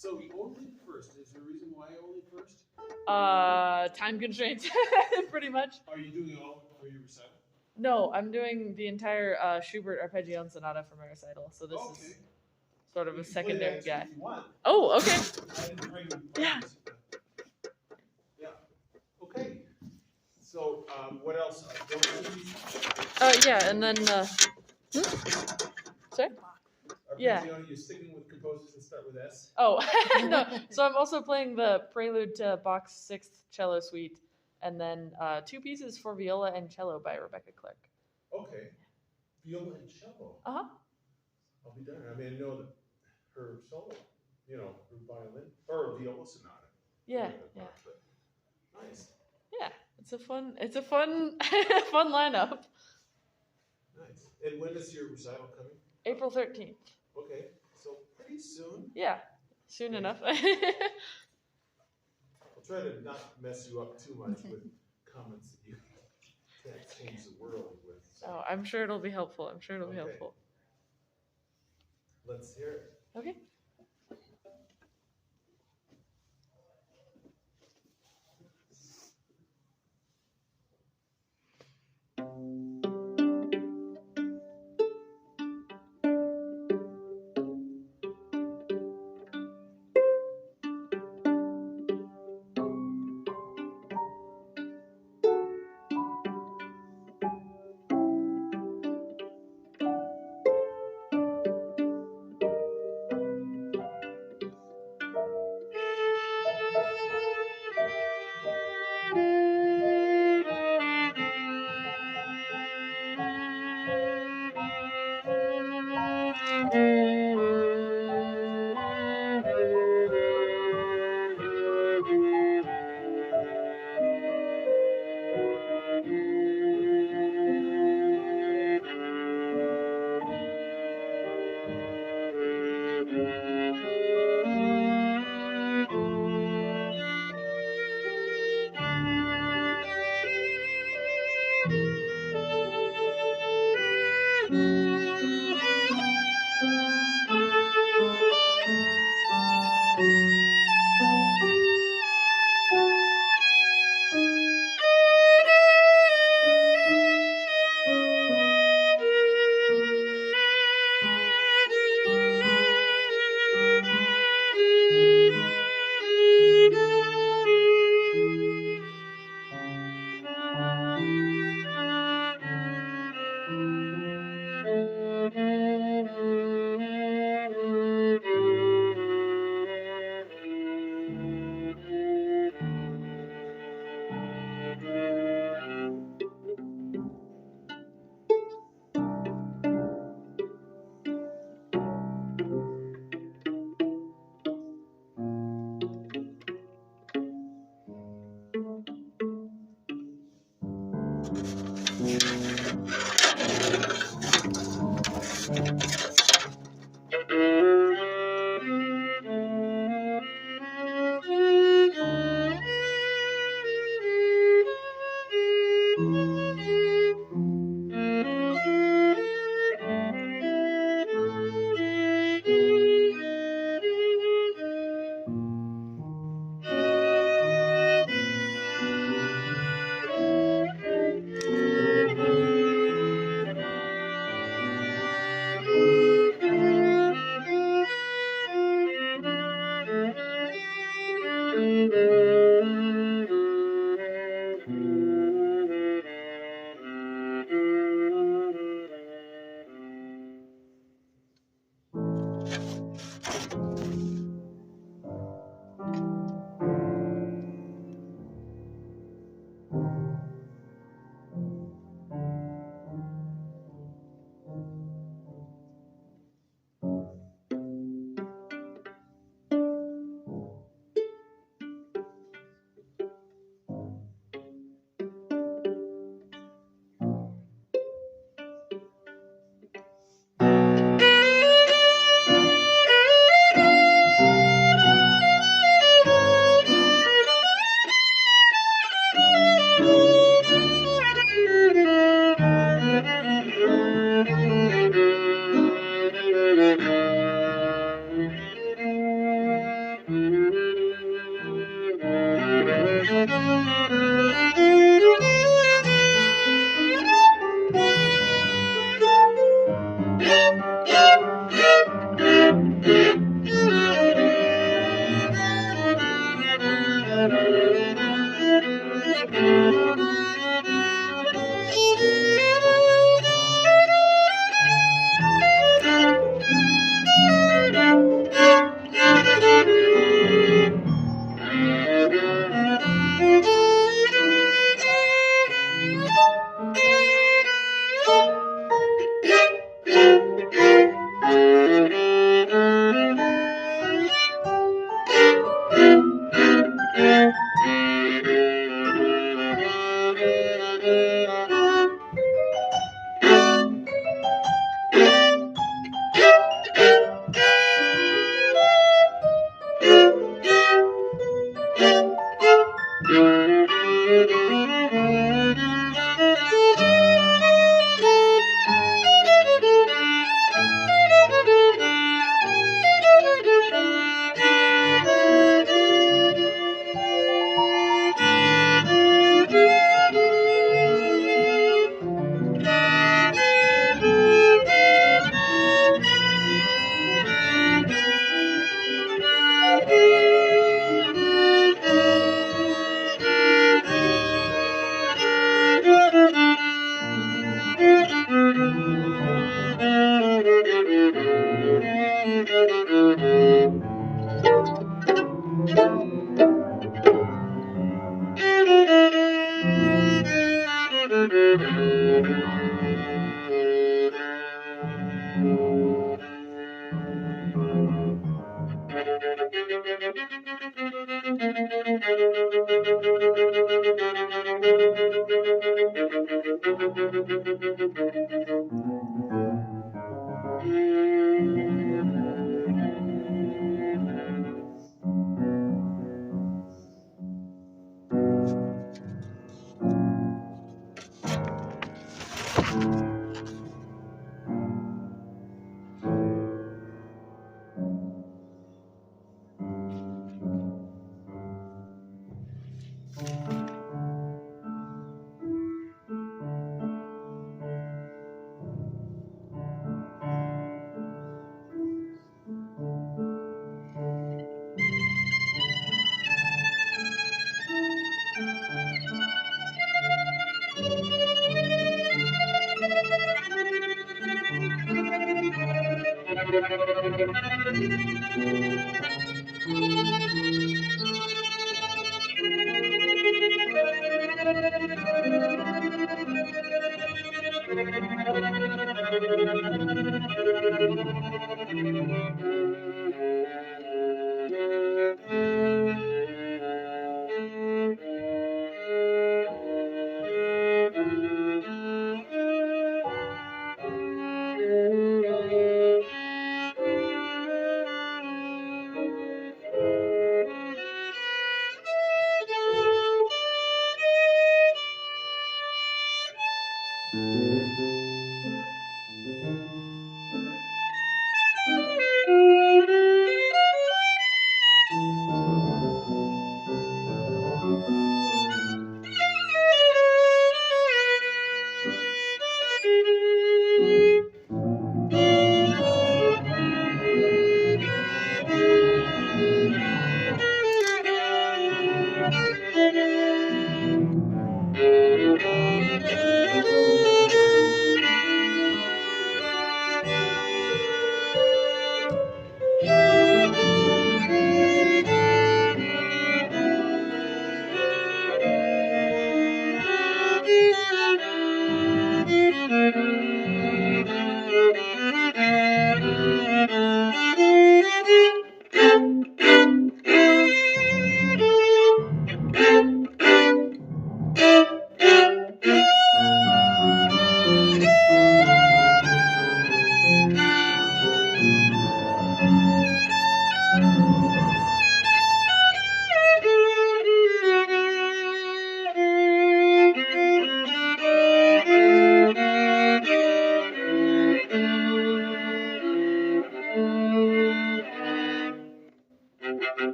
So only first. Is there a reason why only first? Time constraints, pretty much. Are you doing it all for your recital? No, I'm doing the entire Schubert Arpeggio and Sonata for my recital, so this is sort of You a can play secondary that guy. if you want. Oh, okay. I didn't bring Yeah. partners. Yeah. Okay. So what else? Yeah, and then sorry? Yeah. Arpeggio, you're sticking with composers that start with S? Oh, no. So I'm also playing the Prelude to Bach's Sixth Cello Suite, and then 2 pieces for viola and cello by Rebecca Clark. Okay. Viola and cello. Uh-huh. I'll be darned. I mean, I know that her solo, her violin, or viola sonata. Yeah, Yeah. yeah. Nice. Yeah, it's a fun fun lineup. Nice. And when is your recital coming? April 13th. Okay, so pretty soon. Yeah, soon enough. I'll try to not mess you up too much with comments that you can't change the world with. So. Oh, I'm sure it'll be helpful. I'm sure it'll be helpful. Let's hear it. Okay.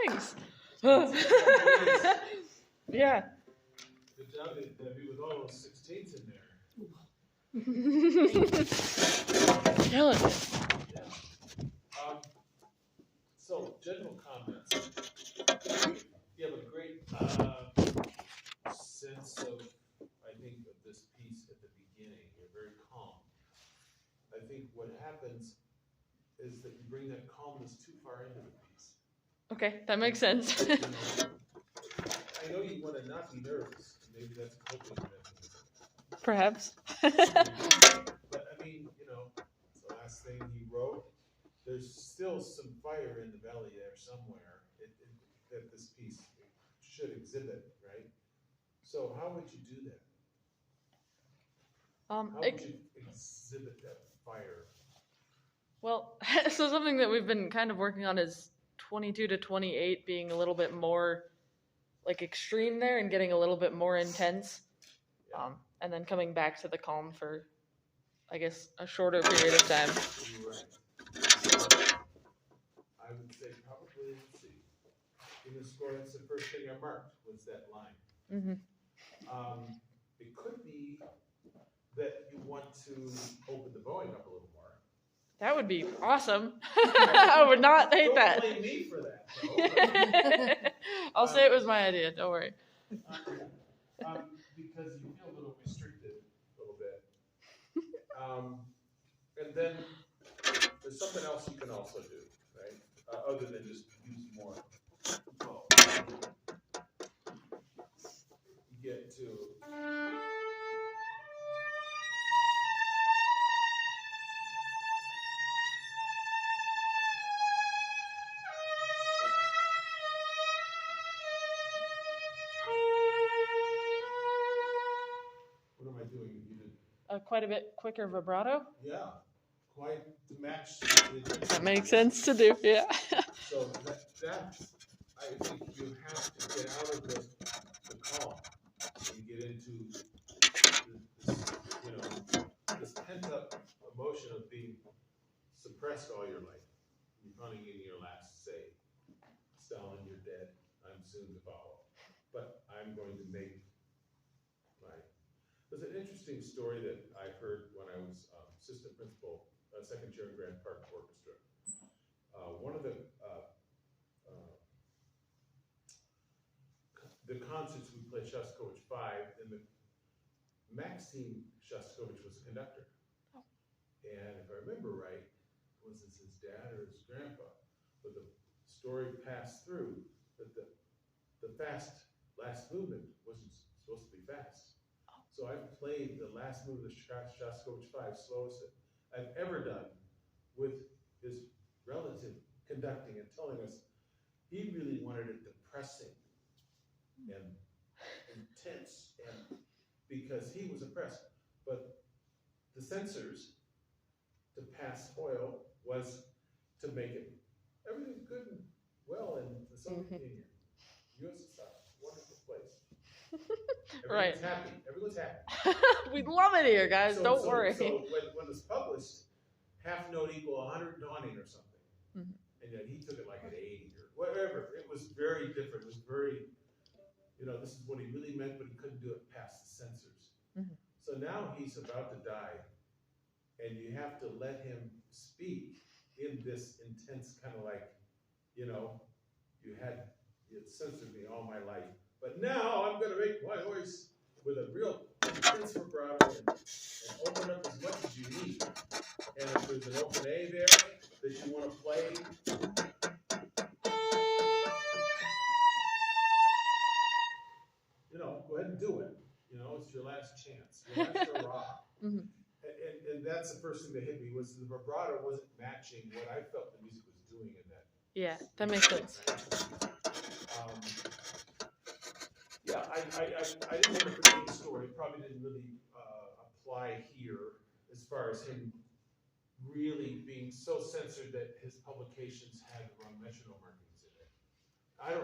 Thanks. Good Yeah. job, Debbie, with all those 16s in there. killing it. So, general comments. You have a great sense of, I think, of this piece at the beginning. You're very calm. I think what happens is that you bring that calmness too far into the piece. Okay, that makes sense. You know, I know you want to not be nervous. Maybe that's a coping mechanism. Perhaps. But I mean, you know, the last thing he wrote, there's still some fire in the belly there somewhere that this piece should exhibit, right? So how would you do that? How would you exhibit that fire? Well, so something that we've been kind of working on is 22 to 28 being a little bit more like extreme there and getting a little bit more intense. Yeah. And then coming back to the calm for, I guess, a shorter period of time. Right. I would say probably, let's see, in the score, that's the first thing I marked, was that line. Mm-hmm. It could be that you want to open the bowing up a little more. That would be awesome. I would not hate Don't that. blame me for that, though. I'll say it was my idea, don't worry. Because you feel a little restricted a little bit. And then there's something else you can also do, right? Other than just use more. Well, you get to. What am I doing? You did. Quite a bit quicker vibrato. Yeah, quite to match the. That makes sense to do, yeah. So that's, I think you have to get out of the calm and get into this, you know, this pent-up emotion of being suppressed all your life. You're running in your last say, Stalin, you're dead, I'm soon to follow. But I'm going to make my. There's an interesting story that I heard when I was assistant principal, second chair in Grand Park Orchestra. One of the concerts we played Shostakovich 5, and Maxim Shostakovich was the conductor. Oh. And if I remember right, was this his dad or his grandpa? But the story passed through that the fast last movement wasn't supposed to be fast. Oh. So I played the last movement of Shostakovich 5, slowest I've ever done, with his relative conducting and telling us he really wanted it depressing and intense, and because he was oppressed. But the censors to pass oil was to make it everything's good and well in the Soviet Union. USSR, wonderful place. Right. Everyone's happy. Everyone's happy. We love it here, guys. Don't worry. So when it was published, half note equal 100 dawning or something. Mm-hmm. And then he took it like at 80 or whatever. It was very different. It was very, you know, this is what he really meant, but he couldn't do it past the censors. Mm-hmm. So now he's about to die, and you have to let him speak in this intense kind of like, you know, you censored me all my life, but now I'm going to make my voice with a real intense vibrato and open up as much as you need. And if there's an open A there that you want to play, you know, go ahead and do it. You know, it's your last chance. Your last hurrah. Mm-hmm. And that's the first thing that hit me was the vibrato wasn't matching what I felt the music was doing in that. Yeah, that makes sense. Yeah, I didn't want to forget the story. It probably didn't really apply here as far as him really being so censored that his publications had the wrong metronome markings